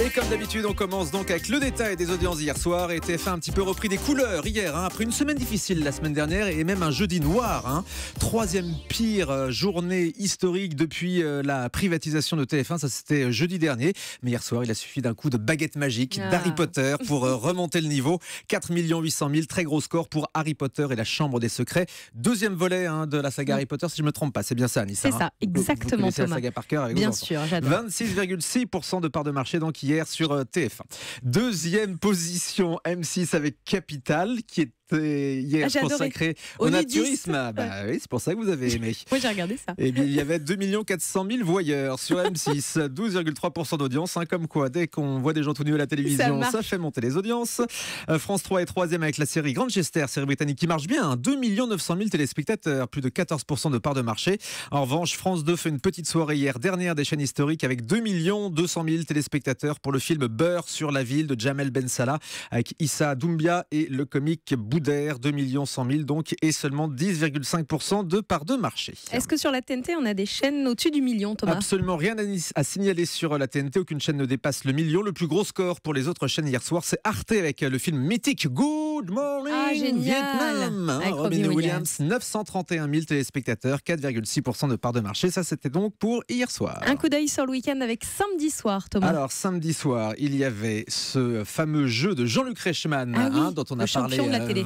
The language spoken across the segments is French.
Et comme d'habitude, on commence donc avec le détail des audiences d'hier soir. Et TF1 a un petit peu repris des couleurs hier, après une semaine difficile la semaine dernière et même un jeudi noir. Troisième pire journée historique depuis la privatisation de TF1. Ça, c'était jeudi dernier. Mais hier soir, il a suffi d'un coup de baguette magique d'Harry Potter pour remonter le niveau. 4 800 000, très gros score pour Harry Potter et la Chambre des Secrets. Deuxième volet de la saga Harry Potter, si je ne me trompe pas. C'est bien ça, Anissa. C'est ça, exactement, vous connaissez Thomas. la saga par cœur avec Bien vos enfants. sûr, j'adore. 26,6% de part de marché donc hier sur TF1. Deuxième position, M6 avec Capital, qui était hier consacré au naturisme. Oui, c'est pour ça que vous avez aimé. Moi, j'ai regardé ça. Et bien, il y avait 2 400 000 voyeurs sur M6, 12,3% d'audience. Comme quoi, dès qu'on voit des gens tout nus à la télévision, ça fait monter les audiences. France 3 est troisième avec la série Grantchester, série britannique qui marche bien. 2 900 000 téléspectateurs, plus de 14% de part de marché. En revanche, France 2 fait une petite soirée hier, dernière des chaînes historiques, avec 2 200 000 téléspectateurs pour le film Beurre sur la ville de Jamel Ben Salah, avec Issa Doumbia et le comique Boudère, 2 100 000 donc, et seulement 10,5% de part de marché. Est-ce que sur la TNT, on a des chaînes au-dessus du million, Thomas ? Absolument rien à signaler sur la TNT. Aucune chaîne ne dépasse le million. Le plus gros score pour les autres chaînes hier soir, c'est Arte avec le film mythique Good Morning Vietnam. Robin Williams, 931 000 téléspectateurs, 4,6% de part de marché. Ça, c'était donc pour hier soir. Un coup d'œil sur le week-end avec samedi soir, Thomas. Alors, samedi soir, il y avait ce fameux jeu de Jean-Luc Reichmann, dont on a parlé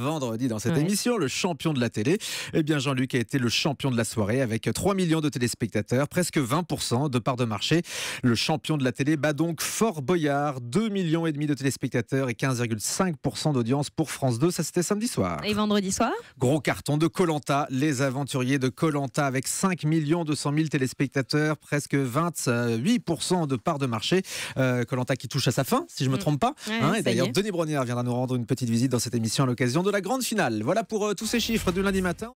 vendredi dans cette émission, le champion de la télé. Eh bien, Jean-Luc a été le champion de la soirée avec 3 millions de téléspectateurs, presque 20% de part de marché. Le champion de la télé bat donc Fort Boyard, 2,5 millions de téléspectateurs et 15,5% d'audience pour France 2. Ça, c'était samedi soir. Et vendredi soir ? Gros carton de Koh-Lanta, les aventuriers de Koh-Lanta avec 5 200 000 téléspectateurs, presque 28% de part de marché. Koh-Lanta qui touche à sa fin, si je ne me trompe pas. Et d'ailleurs, Denis Brognard viendra nous rendre une petite visite dans cette émission à l'occasion de la grande finale. Voilà pour tous ces chiffres du lundi matin.